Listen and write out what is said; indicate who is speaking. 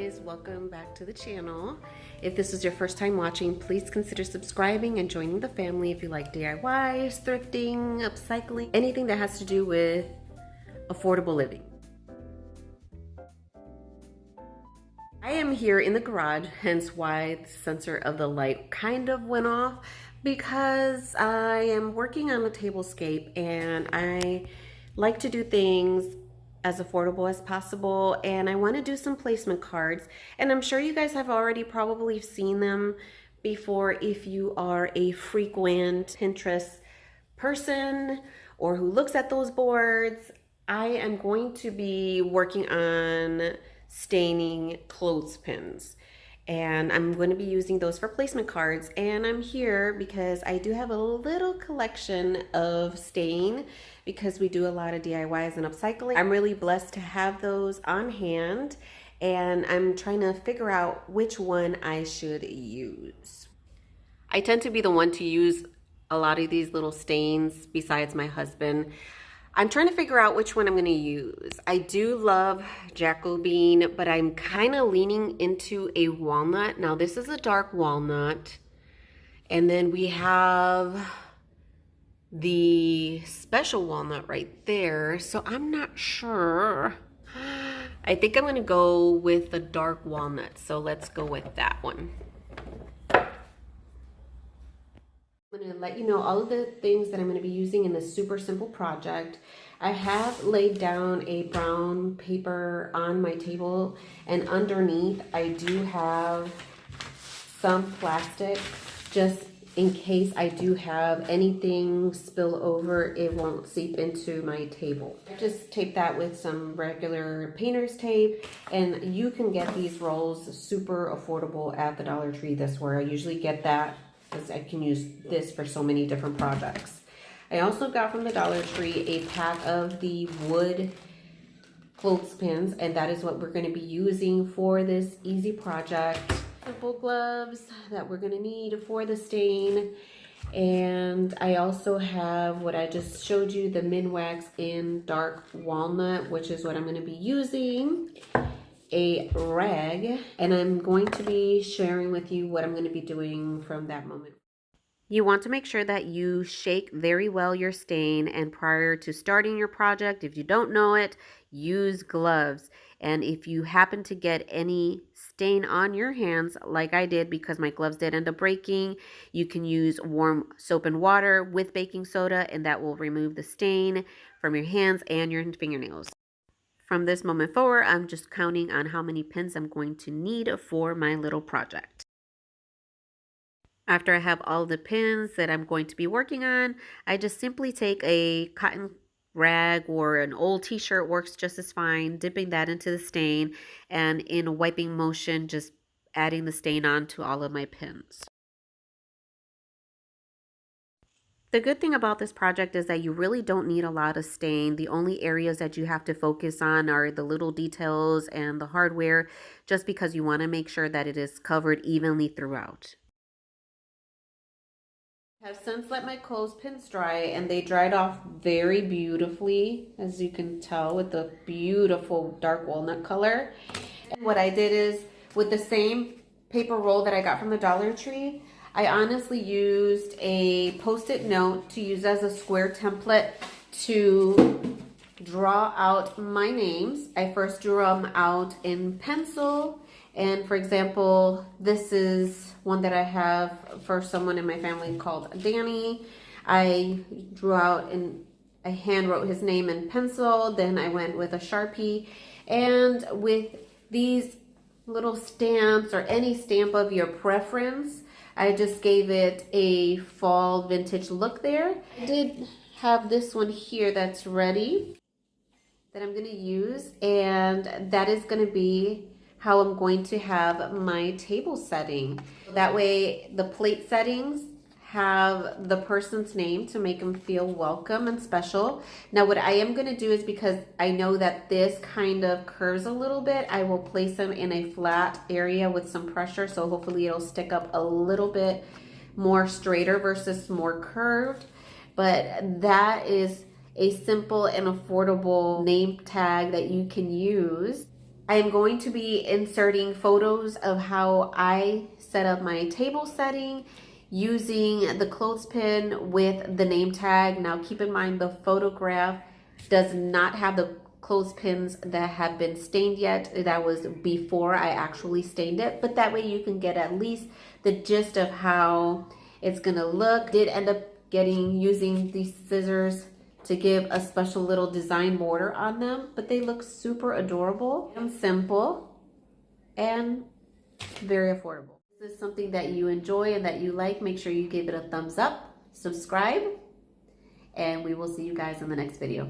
Speaker 1: guys, welcome back to the channel. If this is your first time watching, please consider subscribing and joining the family if you like DIYs, thrifting, upcycling, anything that has to do with affordable living. I am here in the garage, hence why the sensor of the light kind of went off, because I am working on a tablescape and I like to do things as affordable as possible, and I want to do some placement cards, and I'm sure you guys have already probably seen them before if you are a frequent Pinterest person or who looks at those boards. I am going to be working on staining clothespins, and I'm going to be using those for placement cards. And I'm here because I do have a little collection of stain because we do a lot of DIYs and upcycling. I'm really blessed to have those on hand, and I'm trying to figure out which one I should use. I tend to be the one to use a lot of these little stains besides my husband. I'm trying to figure out which one I'm going to use. I do love jackal bean, but I'm kind of leaning into a walnut. Now this is a dark walnut, and then we have the special walnut right there, so I'm not sure. I think I'm going to go with the dark walnut, so let's go with that one. I'm going to let you know all of the things that I'm going to be using in this super simple project. I have laid down a brown paper on my table, and underneath I do have some plastic just in case I do have anything spill over, it won't seep into my table. I just tape that with some regular painter's tape, and you can get these rolls super affordable at the Dollar Tree. That's where I usually get that, because I can use this for so many different projects. I also got from the Dollar Tree a pack of the wood clothespins, and that is what we're going to be using for this easy project. Simple gloves that we're going to need for the stain, and I also have what I just showed you, the Minwax in dark walnut, which is what I'm going to be using, a rag, and I'm going to be sharing with you what I'm going to be doing from that moment. You want to make sure that you shake very well your stain, and prior to starting your project, if you don't know it, use gloves. And if you happen to get any stain on your hands, like I did because my gloves did end up breaking, you can use warm soap and water with baking soda, and that will remove the stain from your hands and your fingernails. From this moment forward, I'm just counting on how many pins I'm going to need for my little project. After I have all the pins that I'm going to be working on, I just simply take a cotton rag or an old t-shirt, works just as fine, dipping that into the stain, and in a wiping motion just adding the stain on to all of my pins. The good thing about this project is that you really don't need a lot of stain. The only areas that you have to focus on are the little details and the hardware, just because you want to make sure that it is covered evenly throughout. I have since let my clothespins dry, and they dried off very beautifully, as you can tell, with the beautiful dark walnut color. And what I did is, with the same paper roll that I got from the Dollar Tree, I honestly used a post-it note to use as a square template to draw out my names. I first drew them out in pencil. And for example, this is one that I have for someone in my family called Danny. I drew out and I hand wrote his name in pencil. Then I went with a Sharpie, and with these little stamps or any stamp of your preference, I just gave it a fall vintage look there. I did have this one here that's ready that I'm going to use, and that is going to be how I'm going to have my table setting. That way the plate settings have the person's name to make them feel welcome and special. Now what I am going to do is, because I know that this kind of curves a little bit, I will place them in a flat area with some pressure, so hopefully it'll stick up a little bit more straighter versus more curved. But that is a simple and affordable name tag that you can use. I am going to be inserting photos of how I set up my table setting using the clothespin with the name tag. Now keep in mind the photograph does not have the clothespins that have been stained yet. That was before I actually stained it, but that way you can get at least the gist of how it's gonna look. Did end up using these scissors to give a special little design border on them, but they look super adorable and simple and very affordable. If this is something that you enjoy and that you like, make sure you give it a thumbs up, subscribe, and we will see you guys in the next video.